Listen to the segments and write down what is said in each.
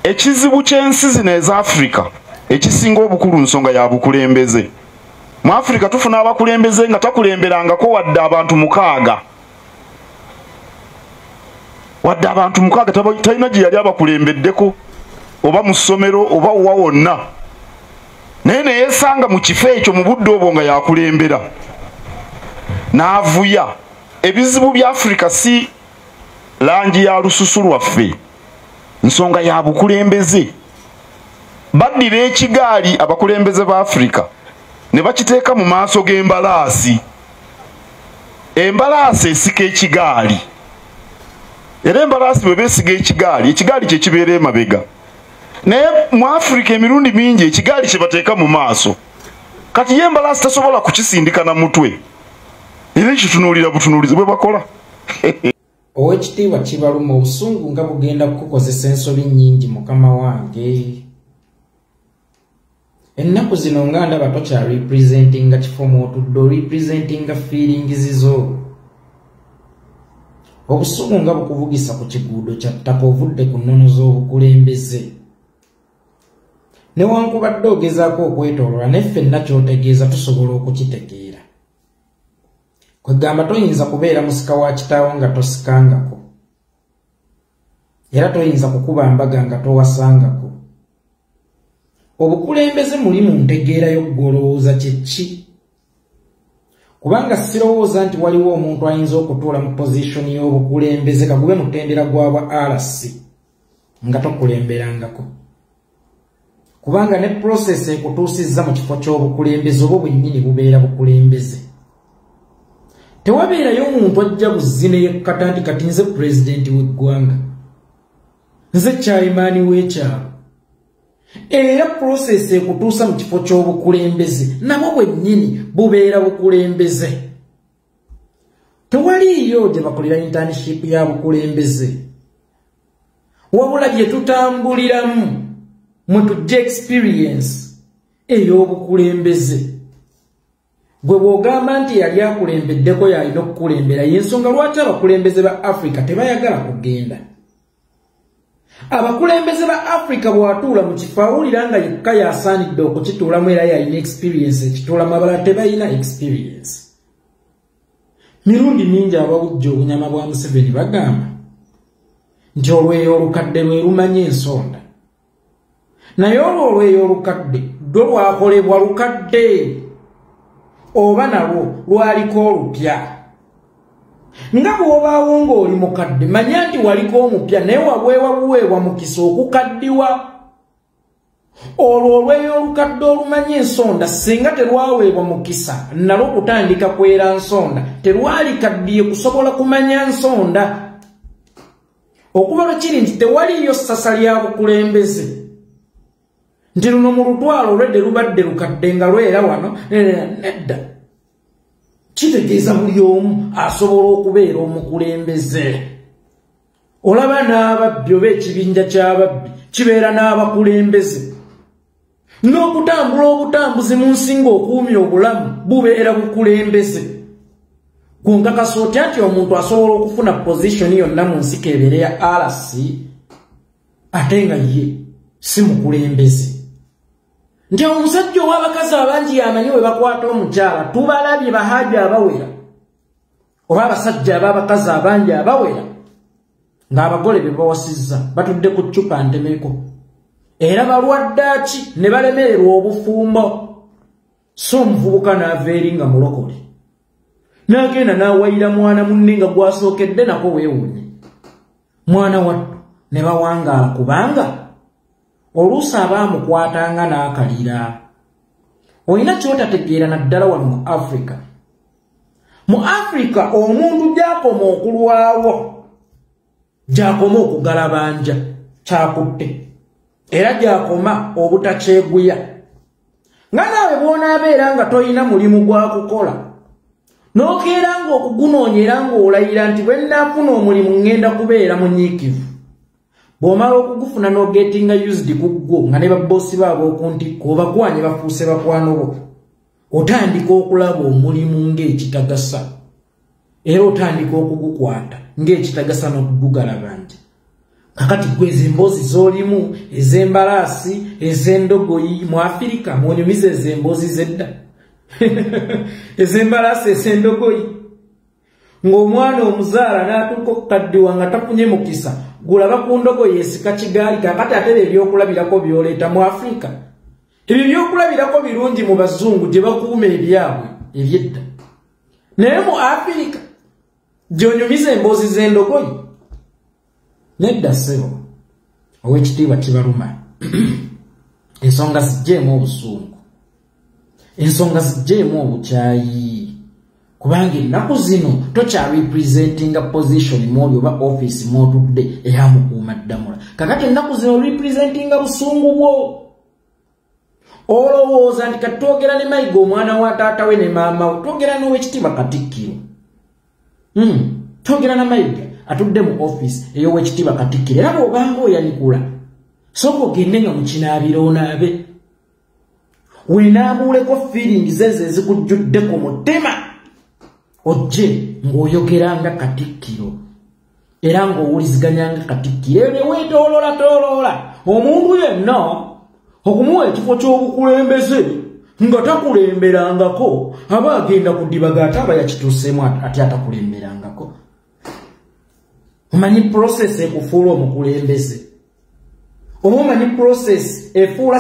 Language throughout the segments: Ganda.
ekizibu ky'ensi zino eza Africa ekisinga obukulu nsonga ya bukulembeze. Mu Africa tufuna abakulembeze nga takulemberangako wadde abantu mukaaga. Wadde abantu mukaaga talina gye yali abakulembeddeko oba mu ssomero oba wa wonna. Naye ne yeesanga mu kifo ekyo mu budde obwo nga yakulembera. N'avuya. Ebizibu bya Africa si langi ya lususu lwaffe. Nsonga ya bukulembeze. Baddira ekigaali abakulembeze ba Africa ne bakiteeka mu maaso g'embalaasi. Embalaasi esika ekigaali. Era embalaasi bwe beesiga ekigaali kye kibeera emabega. Naye mu Africa emirundi mingi ekigaali kye bateeka mu maaso. Kati ye embalaasi tasobola kukisindika na mutwe. Era ekitunuulira butunuulizi bwe bakola. Owekitiibwa Kibaluma obusungu nga bugenda kukozesa ensobi nnyingi mukama wange. Ennaku zino nga ndaba tokya representinga kifo mw'otudde representinga feelings zo. Obusungu nga bukuvugisa ku kiguudo kya ttaka ovudde ku nnono z'obukulembeze. Newankubadde ogezaako okwetooloola neffe nakyotegeeza tusobola okukitegeera. Kwegamba toyinza kubeera musika wa kitaawo nga tosikangako. Era toyinza kukuba mbaga nga towasangako. Obukulembeze muli mu ntegeera y'oggolooza kye ki? Kubanga sirowooza nti waliwo omuntu ayinza okutuula mu pozishoni y'obukulembeze kagube mutendera gwabwa RC nga tokulemberangako. Kubanga ne process ekutuusizza mu kifo ky'obukulembeze obwo bwennyini bubeera bukulembeze. Tewabeerayo omuntu ajja buzzi ne yekkata nti kati nze pulezidenti w'eggwanga. Nze chairman w'ekyalo. Era process ekutuusa mu kifo ky'obukulembeze nabwo bwennyini bubeera bukulembeze. Tewaliyo gye bakolera internship ya bukulembeze. Wabula bye tutambuliramu mwe tujja experience ey'obukulembeze. Gwe bw'ogamba nti yali akulembeddeko yalina okukulembera y'ensonga lwaki abakulembeze ba Africa tebayagala kugenda. Abakulembeze ba Africa bw'atuula mu kifo awulira nga yekka yasaanidde okukituulamu era yalina experience ekituulamu abalala tebalina experience. Mirundi mingi abawujja obunyama bwa Museveni bagamba nti olweyo olukadde lwe lumanya ensonda. Naye olweyo olukadde lwo lwakolebwa lukadde oba nalwo lwaliko olupya. Nga bw'obaawo ng'oli mukadde manya nti waliko omupya naye waweewa mukisa okukaddiwa. Olwo olweyo olukadde olumanya ensonda singa terwaweebwa mukisa nalwo kutandika kwera nsonda terwalikaddiye kusobola kumanya nsonda. Okuba lwe kiri nti tewaliyo ssasa lya bukulembeze nti luno mu lutwalo olwedde lubadde lukadde nga lwera wano nedda. Kitegeeza buli omu asobola okubeera omukulembeze. Olaba n'ababbi oba ekibinja ky'ababbi kibeera n'abakulembeze. N'okutambula obutambuzi mu nsi ng'okuumya obulamu bubeera bukulembeze. Kunkakasa otya nti omuntu asobola okufuna pozishoni yonna mu nsi k'ebeere ya RC ate nga ye si mukulembeze. Nti omusajja ow'abakazi abangi yamanyi we bakwata omukyala tubalabye bahaaja abawera oba abasajja ab'abakazi abangi abawera ng'abagole be bawasizza batudde ku ccupa ntemeko era balwaddaaki ne balemererwa obufumbo. So omuvubuka n'ava eri nga mulokole n'agenda n'awayira mwana munne nga gwasookedde nako weewuunye mwana wattu ne bawangaala kubanga oluusi abaamukwatanga n'akalira. Olina kyotategeera naddala wano mu Africa. Mu Africa omuntu gy'akoma okulwawo gy'akoma okugalabanja kyakutte era gy'akoma obutakyeguya. Nga naawe bw'onaabeera nga toyina mulimu gwa kukola n'okeera ng'okugunoonye era ng'olayira nti bwe nnaafuna omulimu ŋŋenda kubeera munyiikivu. Bw'omala okugufuna n'ogetinga used ku gwo nga ne babbosi baabo okuntikko obakwanye bafuuse bakwano bo otandika okulaba omulimu ng'ekitagasa era otandika okugukwata ng'ekitagasa n'okugugalabanja. kakati gweze embozi zolimu ezembalasi ezendogoyi mu Afrika mwonyumize ezembozi zedda ezembalasi ezendogoyi ng'omwana omuzaala n'atuuka okukaddiwa nga tafunye mukisa gulaba ku ndogoyi esika kigaali kakati ate ebyokulabirako byoleeta mu Afrika ebyo byokulabirako birungi mu bazungu gye bakuuma ebyabwe ebyedda naye mu Afrika gyonyumiza emboozi z'endogoyi nedda ssebo ow'ekitiibwa kibaluma ensonga zijjeemu obusungu ensonga zijjeemu obukyayi kubanga ennaku zino tokyarepresentinga position mwoli oba office mwotudde era mukuuma ddamula kakati ennaku zino representinga busungu bwo olowooza nti kati twogera ne Mayiga omwana wa taata we ne maama we twogera n'ow'ekitiibwa Katikkiro twogera na Mayiga atudde mu office ey'ow'ekitiibwa Katikkiro era bw'obanga oyanikula sooka ogende nga mukinaabiro onaabe weenaabuuleko feelings ezo ezikujjudde ku mutima ojje ng'oyogeranga Katikkiro era ng'owuliziganyanga Katikkiro eyo ne weetooloola omuntu yenna okumuwa ekifo ky'obukulembeze nga takulemberangako aba agenda kudibaga ate aba yakituuseemu ate atakulemberangako omanyi process ekufuula omukulembeze oba omanyi process efuula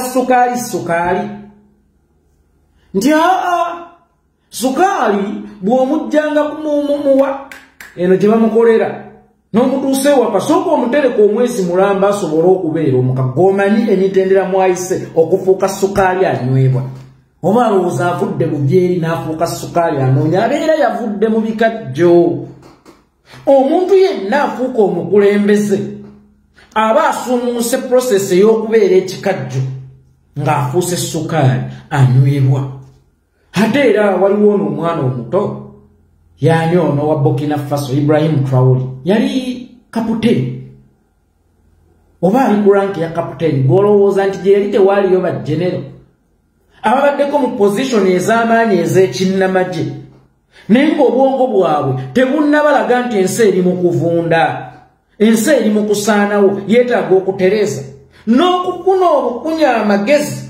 sukaali nti sukaali bw'omujjanga kumumuwa eno gye bamukolera n'omutuuse waka sooka omutereka omwezi mulamba asobole okubeera omukago omanyi emitendera mwayise okufuuka sukaali anywebwa oba alowooza avudde mu byeri n'afuuka sukaali anoonya abeera yavudde mu bikajjo omuntu yenna afuuka omukulembeze aba asuumuuse process ey'okubeera ekikajjo ng'afuuse sukaali anywebwa ate era waliwo n'omwana omuto yaani ono wa Burkina Faso Ibrahim Traoré yali kaputeni oba ali ku rank ya kaputeni gw'olowooza nti gye yali tewaaliyo bajjenero ababaddeko mu position ez'amaanyi ez'ekinnamagye naye ng'obwongo bwabwe tebunnabalaga nti ensi eri mu kuvunda ensi eri mu kusaanawo yeetaaga okutereeza n'okufuna obukunya amagezi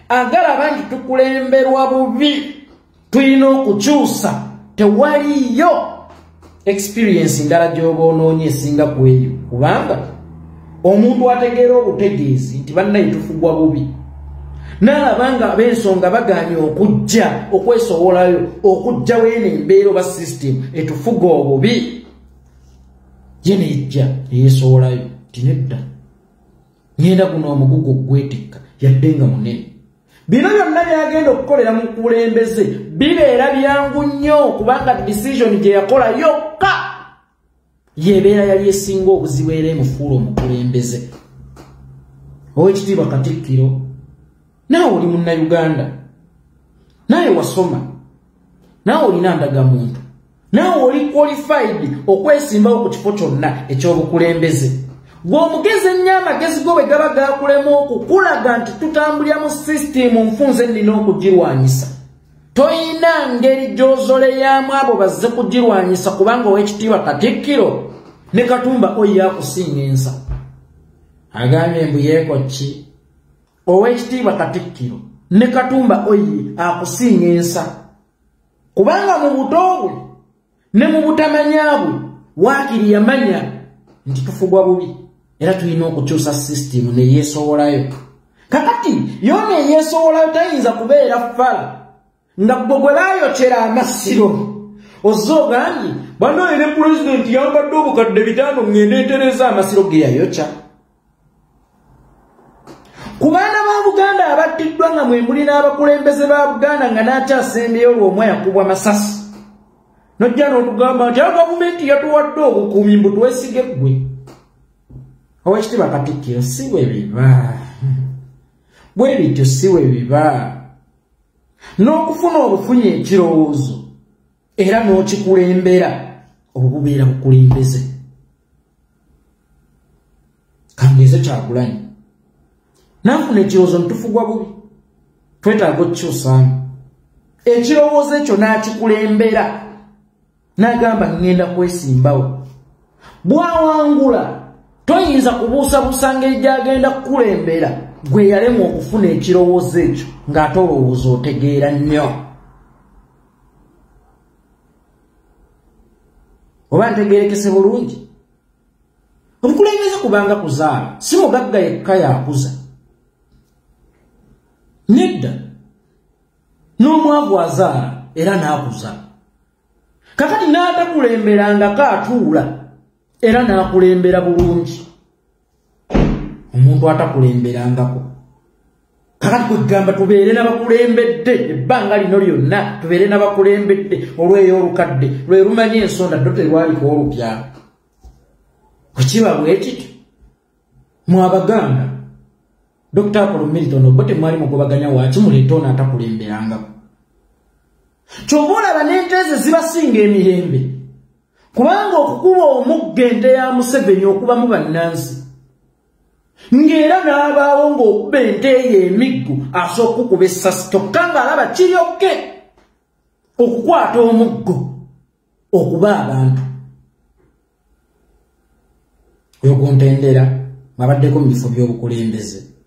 agalaba nti tukulemberwa bubi tulina okukyusa tewaliyo experience ndala gy'oba onoonye esinga ku eyo kubanga omuntu ategeera obutegeezi nti bannaye tufugwa bubi n'alabanga ab'ensonga bagaanye okujja okwesowolayo okujja weeno embeera oba system etufuga obubi ye nejja eyeesowolayo ti nedda ngenda guno omugugu ogwetikka yadde nga munene bino byonna byagenda okukolera mu kulembeze bibeera byangu nnyo kubanga decision gye yakola yokka yebeera yali esinga obuzibu era emufuula omukulembeze ow'ekitiibwa Katikkiro naawe oli munnayuganda naye wasoma naawe olina ndagamuntu naawe oli qualified okwesimbawo ku kifo kyonna eky'obukulembeze gw'omugezi ennyo amagezi go bwe gaba gakulema okukulaga nti tutambulira mu sisitimu nfunze nnina okugirwanyisa toyina ngeri gy'ozoleyamu abo bazze kugirwanyisa kubanga ow'ekitiibwa Katikkiro ne Katumba oyo akusinga ensa agambye mbu yeeko ki ow'ekitiibwa Katikkiro ne Katumba oyo akusinga ensa kubanga mu buto bwe ne mu butamanya bwe waakiri yamanya nti tufugwa bubi era tulina okukyusa system ne yeesowolayo kakati yona eyeesowolayo tayinza kubeera fala nga gwe baayokyera amasiro ozze ogambye bano ere pulezidenti yambadde obukadde 5 ngende ntereza amasiro ge yayokya ku baana ba Buganda abattiddwa nga mwe muli n'abakulembeze ba Buganda nga n'akyasembyeyo lw'omwe yakubwa masasi nojja n'otugamba nti gavumenti yatuwadde obukuumi mbu twesige ggwe ow'ekitiibwa Katikkiro si bwe biba bwe bityo si bwe biba n'okufuna obufunye ekirowoozo era n'okikulembera obwo bubeera bukulembeze kangeeze Kyagulanyi nanfuna ekirowoozo ntufugwa bubi twetaaga okukyusaamu ekirowoozo ekyo n'akikulembera n'agamba ngenda kwesimbawo bw'awangula toyinza kubuusa busanga ejagenda kukulembera gwe yalemu okufuna ekirowoozo ekyo ng'ate olowooza otegeera nnyo. Oba ntegeerekese bulungi? Obukulembeze kubanga kuzaala si mugagga yekka yakuza. Nedda n'omwavu azaala era n'akuza. Kakati n'atakulemberangako atuula era n'akulembera bulungi. Omuntu atakulemberangako. Kakati kwegamba tubeere n'abakulembedde ebbanga lino lyonna tubeere n'abakulembedde olweyo olukadde lwe lumanye ensonda ddo terwaliko olupya. Kukiba bwe kityo mu Abaganda Dr. Apollo Milton obote mwali mugobaganya waki muleeta ono atakulemberangako. Kyova olaba n'ente ze zibasinga emirembe kubanga okukuba omugga ente ya Museveni okubamu bannansi ng'era n'abaawo ng'okuba ente ye emiggu asooka okukuba essasi kyokka ng'alaba kiryokke okukwata omuggo okuba abantu. Oyo guntendera abaddeko mu bifo by'obukulembeze.